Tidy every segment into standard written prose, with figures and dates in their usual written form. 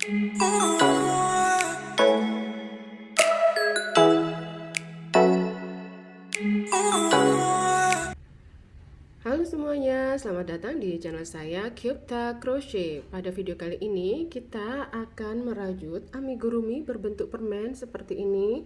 Halo semuanya, selamat datang di channel saya Kyupta Crochet. Pada video kali ini kita akan merajut amigurumi berbentuk permen seperti ini.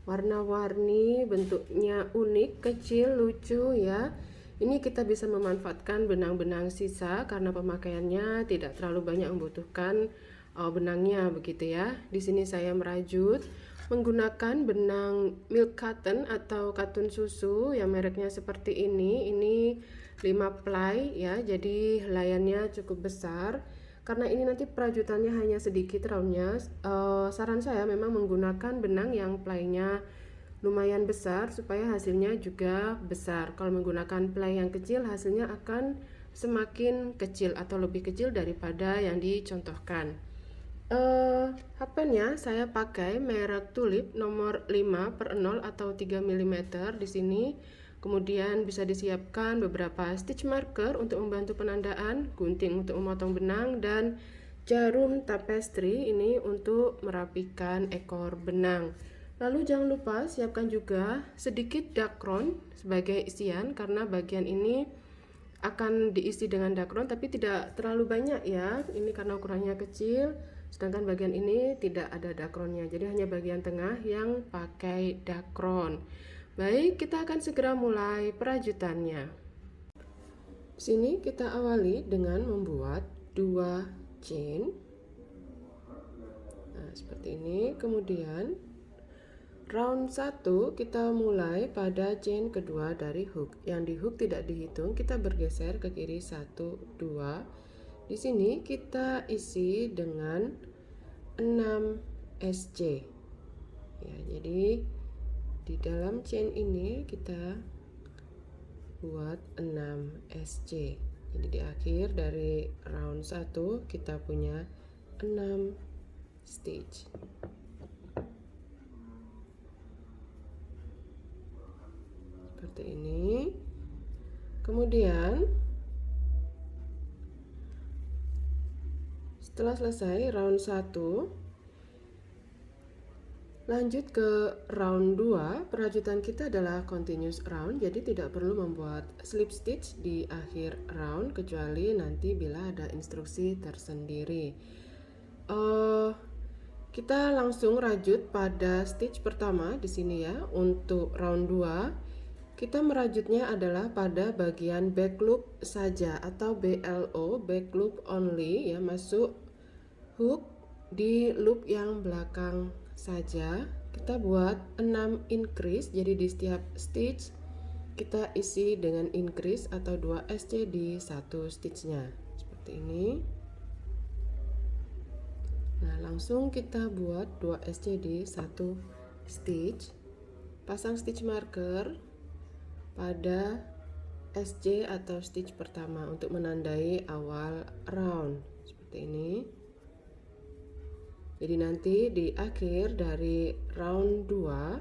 Warna-warni, bentuknya unik, kecil, lucu ya. Ini kita bisa memanfaatkan benang-benang sisa karena pemakaiannya tidak terlalu banyak membutuhkan benangnya begitu ya. Di sini saya merajut menggunakan benang milk cotton atau katun susu yang mereknya seperti ini. Ini 5 ply ya, jadi helaiannya cukup besar. Karena ini nanti perajutannya hanya sedikit roundnya, saran saya memang menggunakan benang yang plynya lumayan besar supaya hasilnya juga besar. Kalau menggunakan ply yang kecil hasilnya akan semakin kecil atau lebih kecil daripada yang dicontohkan. Hakpennya saya pakai merek Tulip nomor 5/0 atau 3 mm di sini. Kemudian bisa disiapkan beberapa stitch marker untuk membantu penandaan, gunting untuk memotong benang, dan jarum tapestry ini untuk merapikan ekor benang. Lalu jangan lupa siapkan juga sedikit dakron sebagai isian karena bagian ini akan diisi dengan dakron tapi tidak terlalu banyak ya. Ini karena ukurannya kecil, sedangkan bagian ini tidak ada dakronnya. Jadi hanya bagian tengah yang pakai dakron. Baik, kita akan segera mulai perajutannya. Sini kita awali dengan membuat 2 chain. Nah, seperti ini. Kemudian round 1 kita mulai pada chain kedua dari hook. Yang di hook tidak dihitung, kita bergeser ke kiri 1 2. Di sini kita isi dengan 6 SC. Ya, jadi di dalam chain ini kita buat 6 SC. Jadi di akhir dari round 1 kita punya 6 stitch. Seperti ini. Kemudian setelah selesai round 1, lanjut ke round 2. Perajutan kita adalah continuous round, jadi tidak perlu membuat slip stitch di akhir round kecuali nanti bila ada instruksi tersendiri. Kita langsung rajut pada stitch pertama di sini ya. Untuk round 2 kita merajutnya adalah pada bagian back loop saja atau BLO, back loop only ya, masuk hook di loop yang belakang saja. Kita buat 6 increase, jadi di setiap stitch kita isi dengan increase atau 2 SC di satu stitchnya seperti ini. Nah, langsung kita buat 2 SC di satu stitch. Pasang stitch marker pada SC atau stitch pertama untuk menandai awal round seperti ini. Jadi nanti di akhir dari round 2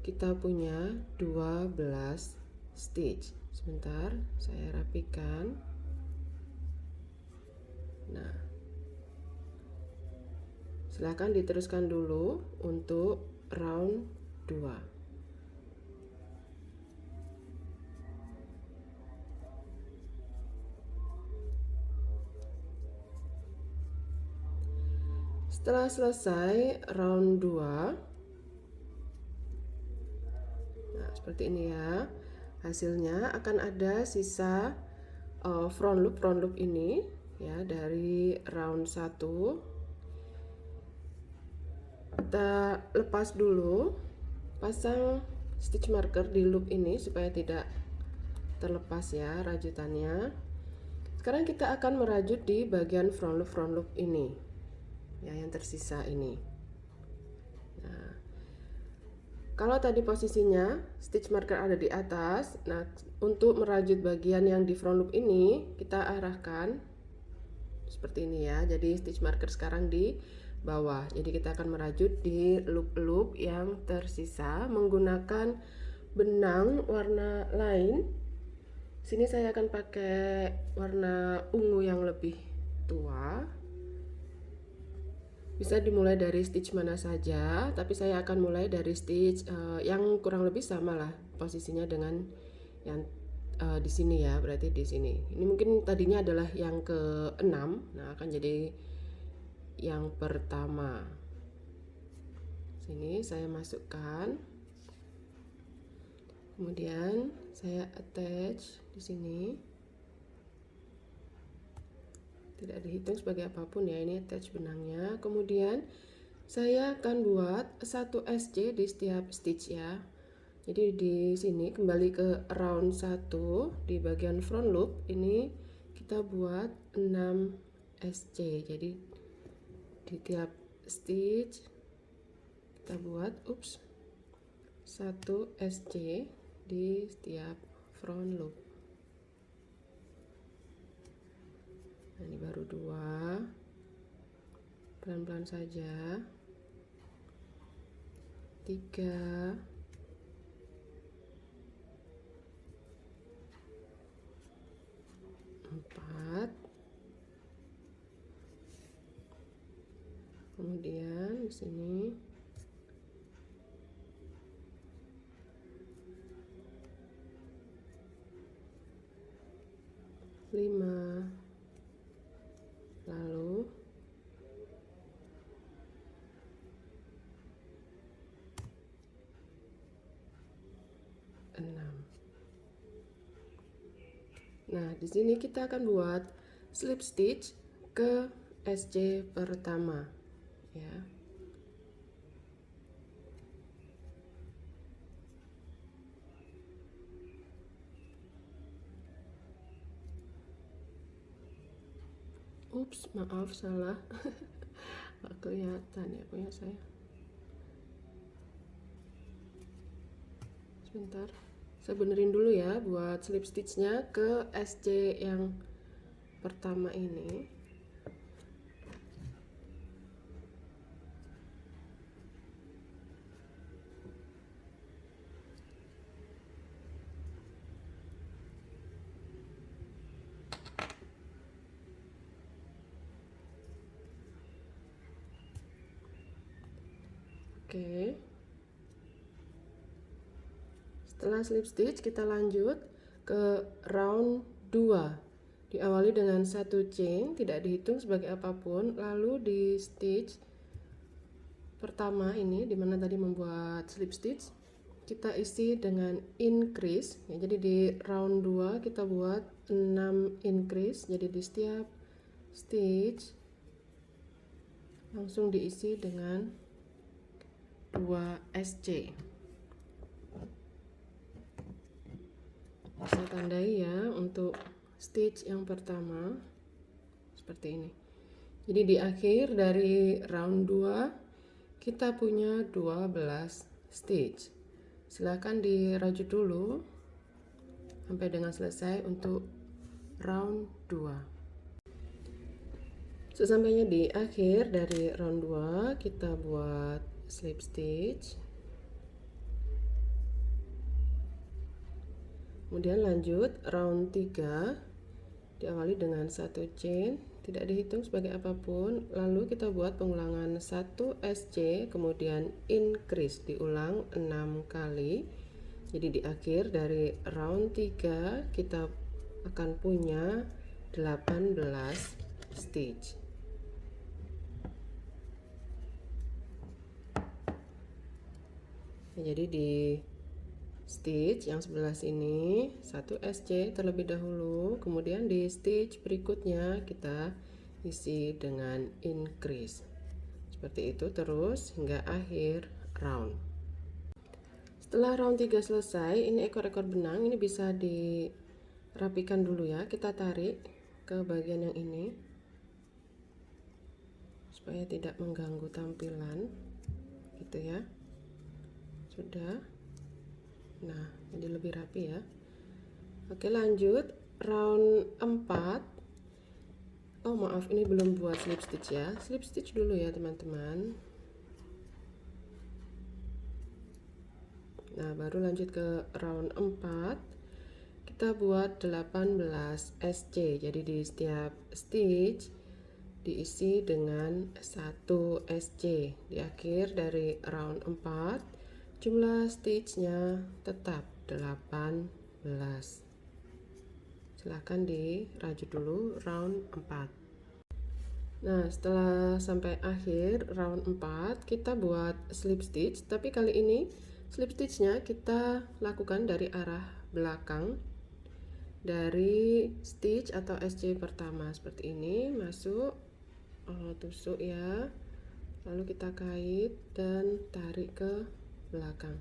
kita punya 12 stitch. Sebentar, saya rapikan. Nah, silakan diteruskan dulu untuk round 2. Setelah selesai round 2, nah seperti ini ya, hasilnya akan ada sisa front loop ini ya dari round 1. Kita lepas dulu, pasang stitch marker di loop ini supaya tidak terlepas ya rajutannya. Sekarang kita akan merajut di bagian front loop ini ya, yang tersisa ini. Nah, kalau tadi posisinya stitch marker ada di atas, nah untuk merajut bagian yang di front loop ini kita arahkan seperti ini ya. Jadi stitch marker sekarang di bawah. Jadi kita akan merajut di loop-loop yang tersisa menggunakan benang warna lain. Sini saya akan pakai warna ungu yang lebih tua. Bisa dimulai dari stitch mana saja, tapi saya akan mulai dari stitch yang kurang lebih sama lah posisinya dengan yang di sini ya, berarti di sini. Ini mungkin tadinya adalah yang ke-6, nah akan jadi yang pertama. Sini saya masukkan. Kemudian saya attach di sini. Tidak dihitung sebagai apapun ya, ini attach benangnya. Kemudian saya akan buat 1 SC di setiap stitch ya. Jadi di sini kembali ke round 1 di bagian front loop ini kita buat 6 SC. Jadi di tiap stitch kita buat 1 SC di setiap front loop. Nah, ini baru 2, pelan-pelan saja. 3, 4, kemudian di sini 5, lalu 6. Nah, di sini kita akan buat slip stitch ke SC pertama ya. Maaf salah. Nggak kelihatan ya punya saya. Sebentar, saya benerin dulu ya buat slip stitchnya ke SC yang pertama ini. Oke. Setelah slip stitch kita lanjut ke round 2. Diawali dengan 1 chain, tidak dihitung sebagai apapun, lalu di stitch pertama ini dimana tadi membuat slip stitch kita isi dengan increase ya, jadi di round 2 kita buat 6 increase, jadi di setiap stitch langsung diisi dengan 2 SC. Saya tandai ya untuk stitch yang pertama seperti ini. Jadi di akhir dari round 2 kita punya 12 stitch. Silahkan dirajut dulu sampai dengan selesai untuk round 2. Sesampainya di akhir dari round 2 kita buat slip stitch. Kemudian lanjut round 3, diawali dengan 1 chain, tidak dihitung sebagai apapun, lalu kita buat pengulangan 1 SC, kemudian increase diulang 6 kali. Jadi di akhir dari round 3 kita akan punya 18 stitch. Jadi di stitch yang sebelah sini 1 SC terlebih dahulu, kemudian di stitch berikutnya kita isi dengan increase. Seperti itu terus hingga akhir round. Setelah round 3 selesai, ini ekor-ekor benang ini bisa dirapikan dulu ya. Kita tarik ke bagian yang ini supaya tidak mengganggu tampilan gitu ya. Sudah. Nah, jadi lebih rapi ya. Oke, lanjut round 4. Oh, maaf, ini belum buat slip stitch ya. Slip stitch dulu ya, teman-teman. Nah, baru lanjut ke round 4. Kita buat 18 SC. Jadi di setiap stitch diisi dengan 1 SC. Di akhir dari round 4 jumlah stitchnya tetap 18. Silahkan dirajut dulu round 4. Nah, setelah sampai akhir round 4 kita buat slip stitch, tapi kali ini slip stitchnya kita lakukan dari arah belakang, dari stitch atau SC pertama seperti ini, masuk, tusuk ya, lalu kita kait dan tarik ke belakang.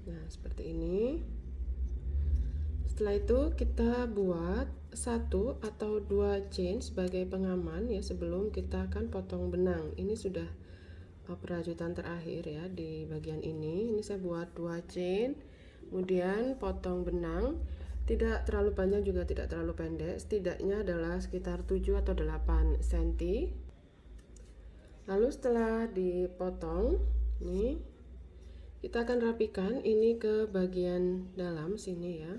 Nah, seperti ini. Setelah itu kita buat 1 atau 2 chain sebagai pengaman ya, sebelum kita akan potong benang. Ini sudah perajutan terakhir ya di bagian ini. Ini saya buat 2 chain, kemudian potong benang. Tidak terlalu panjang juga tidak terlalu pendek, setidaknya adalah sekitar 7 atau 8 cm. Lalu setelah dipotong, nih kita akan rapikan ini ke bagian dalam sini ya.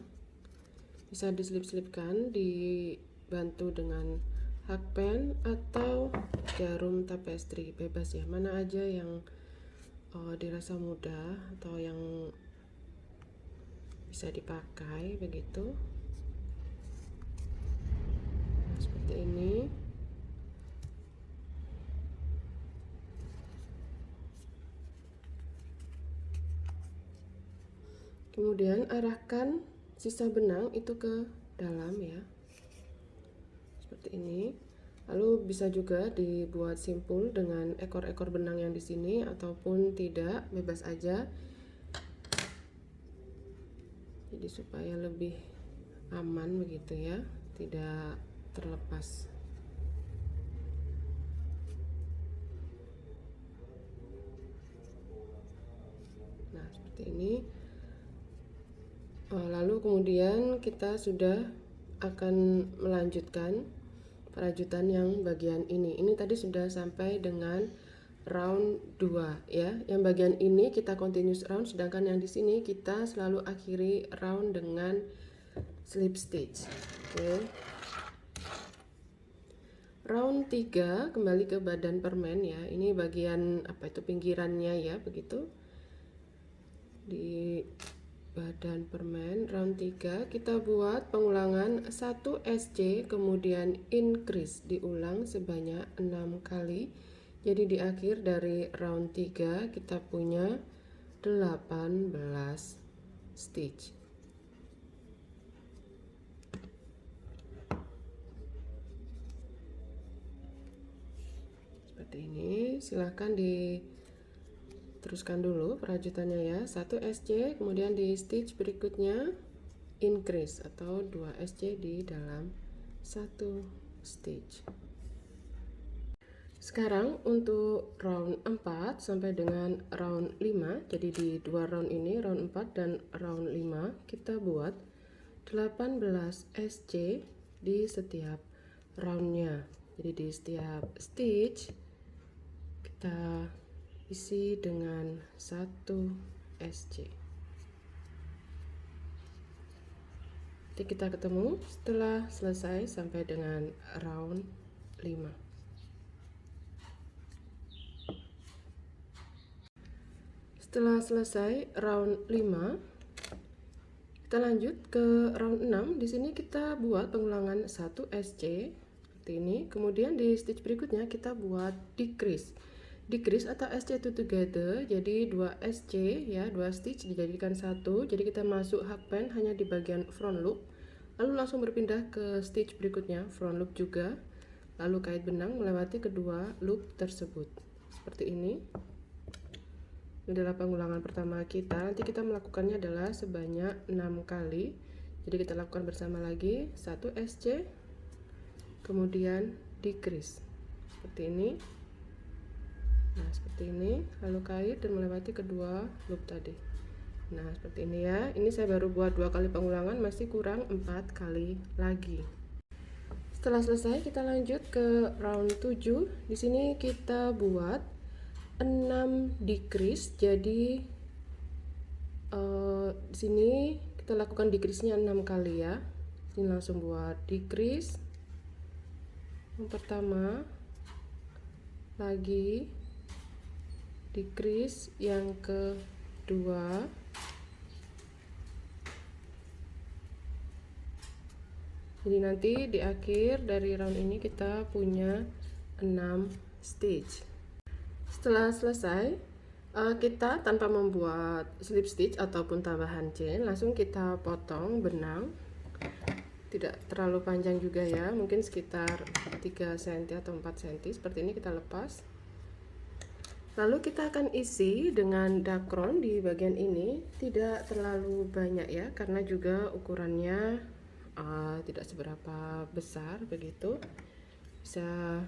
Bisa diselip-selipkan, dibantu dengan hakpen atau jarum tapestri, bebas ya, mana aja yang dirasa mudah atau yang bisa dipakai begitu. Nah, seperti ini. Kemudian arahkan sisa benang itu ke dalam ya, seperti ini. Lalu bisa juga dibuat simpul dengan ekor-ekor benang yang di sini ataupun tidak, bebas aja. Jadi supaya lebih aman begitu ya, tidak terlepas. Nah, seperti ini. Lalu kemudian kita sudah akan melanjutkan perajutan yang bagian ini. Ini tadi sudah sampai dengan round 2 ya. Yang bagian ini kita continuous round, sedangkan yang di sini kita selalu akhiri round dengan slip stitch. Oke. Round 3 kembali ke badan permen ya. Ini bagian apa itu, pinggirannya ya, begitu. Di badan permen round 3 kita buat pengulangan 1 SC, kemudian increase diulang sebanyak 6 kali. Jadi di akhir dari round 3 kita punya 18 stitch. Seperti ini. Silahkan teruskan dulu perajutannya ya. 1 SC, kemudian di stitch berikutnya increase atau 2 SC di dalam 1 stitch. Sekarang untuk round 4 sampai dengan round 5, jadi di dua round ini, round 4 dan round 5, kita buat 18 SC di setiap roundnya. Jadi di setiap stitch kita isi dengan 1 SC. Jadi kita ketemu setelah selesai sampai dengan round 5. Setelah selesai round 5, kita lanjut ke round 6. Di sini kita buat pengulangan 1 SC seperti ini. Kemudian di stitch berikutnya kita buat decrease. Decrease atau SC itu together, jadi 2 SC ya, 2 stitch dijadikan 1. Jadi kita masuk hakpen hanya di bagian front loop, lalu langsung berpindah ke stitch berikutnya, front loop juga, lalu kait benang melewati kedua loop tersebut seperti ini. Ini adalah pengulangan pertama kita. Nanti kita melakukannya adalah sebanyak 6 kali. Jadi kita lakukan bersama lagi. 1 SC, kemudian decrease seperti ini. Nah, seperti ini, lalu kait dan melewati kedua loop tadi. Nah, seperti ini ya. Ini saya baru buat 2 kali pengulangan, masih kurang 4 kali lagi. Setelah selesai kita lanjut ke round 7. Di sini kita buat 6 decrease. Jadi di sini kita lakukan decrease-nya 6 kali ya. Ini langsung buat decrease. Yang pertama lagi decrease, yang kedua, jadi nanti di akhir dari round ini kita punya 6 stitch. Setelah selesai, kita tanpa membuat slip stitch ataupun tambahan chain, langsung kita potong benang. Tidak terlalu panjang juga ya, mungkin sekitar 3 cm atau 4 cm. Seperti ini kita lepas. Lalu kita akan isi dengan dakron di bagian ini. Tidak terlalu banyak ya, karena juga ukurannya tidak seberapa besar begitu. Bisa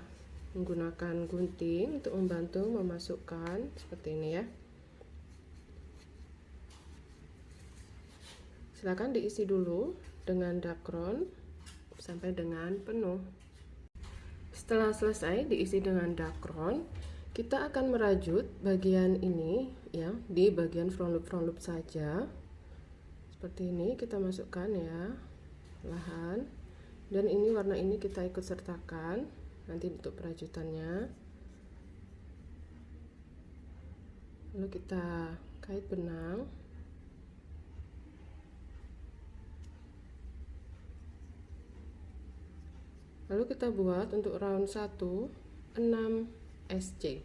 menggunakan gunting untuk membantu memasukkan seperti ini ya. Silakan diisi dulu dengan dakron sampai dengan penuh. Setelah selesai diisi dengan dakron, kita akan merajut bagian ini ya, di bagian front loop saja. Seperti ini kita masukkan ya, perlahan. Dan ini warna ini kita ikut sertakan nanti untuk perajutannya. Lalu kita kait benang. Lalu kita buat untuk round 1 6 SC.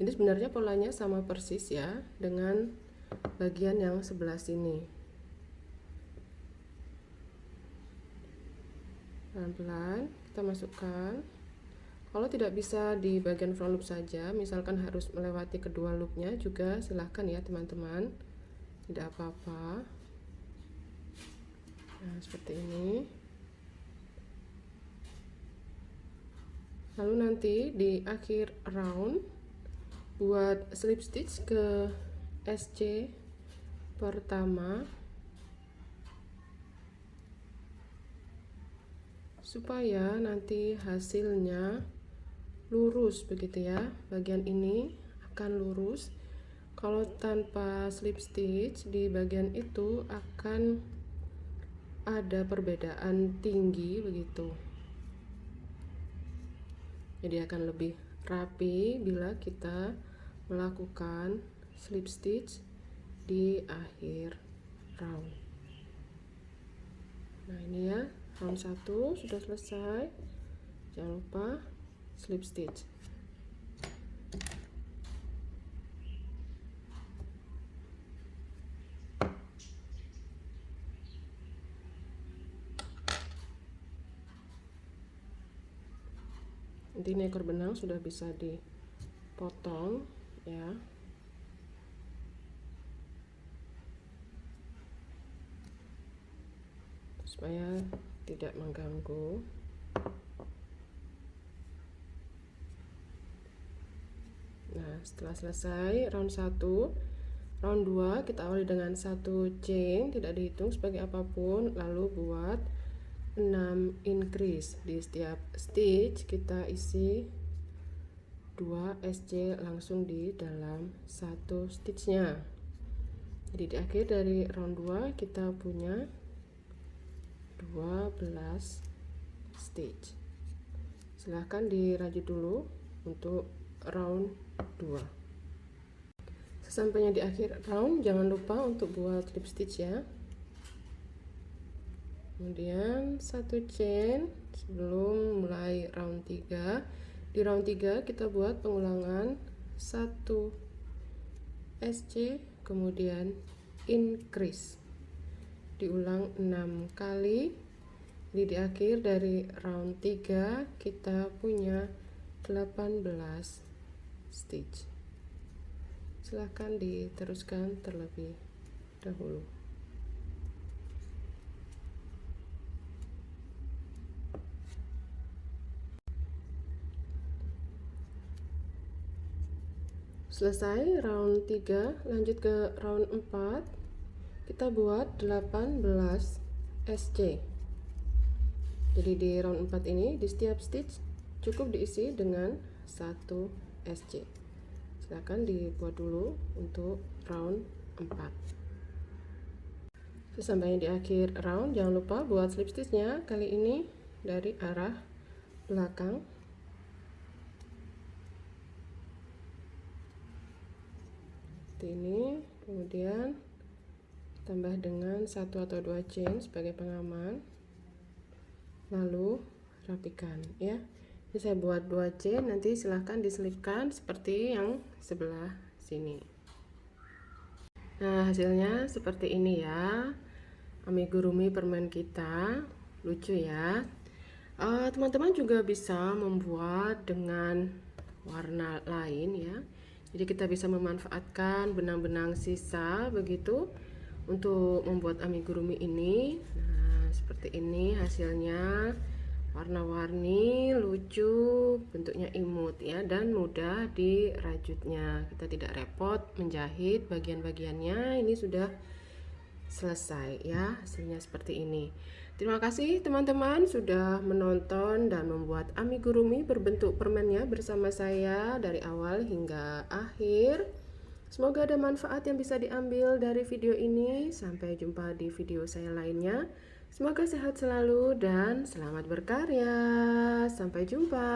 Ini sebenarnya polanya sama persis ya dengan bagian yang sebelah sini. Pelan-pelan kita masukkan. Kalau tidak bisa di bagian front loop saja, misalkan harus melewati kedua loopnya juga silahkan ya teman-teman, tidak apa-apa. Nah seperti ini. Lalu nanti di akhir round buat slip stitch ke SC pertama supaya nanti hasilnya lurus begitu ya. Bagian ini akan lurus. Kalau tanpa slip stitch di bagian itu akan ada perbedaan tinggi begitu. Jadi akan lebih rapi bila kita melakukan slip stitch di akhir round. Nah ini ya, round 1 sudah selesai. Jangan lupa slip stitch. Nanti ini ekor benang sudah bisa dipotong ya. Supaya tidak mengganggu. Nah, setelah selesai round 1, round 2 kita awali dengan 1 chain, tidak dihitung sebagai apapun, lalu buat 6 increase. Di setiap stitch kita isi 2 SC langsung di dalam satu stitchnya. Jadi di akhir dari round 2 kita punya 12 stitch. Silahkan dirajut dulu untuk round 2. Sesampainya di akhir round jangan lupa untuk buat slip stitch ya. Kemudian 1 chain sebelum mulai round 3. Di round 3 kita buat pengulangan 1 SC kemudian increase. Diulang 6 kali. Jadi di akhir dari round 3 kita punya 18 stitch. Silahkan diteruskan terlebih dahulu. Selesai round 3, lanjut ke round 4. Kita buat 18 SC. Jadi di round 4 ini di setiap stitch cukup diisi dengan 1 SC. Silakan dibuat dulu untuk round 4. Sesampainya di akhir round jangan lupa buat slip stitchnya kali ini dari arah belakang. Seperti ini. Kemudian tambah dengan 1 atau 2 chain sebagai pengaman. Lalu rapikan ya. Ini saya buat 2 chain, nanti silahkan diselipkan seperti yang sebelah sini. Nah, hasilnya seperti ini ya. Amigurumi permen kita lucu ya. Teman-teman juga bisa membuat dengan warna lain ya. Jadi kita bisa memanfaatkan benang-benang sisa begitu untuk membuat amigurumi ini. Nah, seperti ini hasilnya. Warna-warni, lucu, bentuknya imut ya, dan mudah dirajutnya. Kita tidak repot menjahit bagian-bagiannya. Ini sudah selesai ya, hasilnya seperti ini. Terima kasih teman-teman sudah menonton dan membuat amigurumi berbentuk permennya bersama saya dari awal hingga akhir. Semoga ada manfaat yang bisa diambil dari video ini. Sampai jumpa di video saya lainnya. Semoga sehat selalu dan selamat berkarya. Sampai jumpa.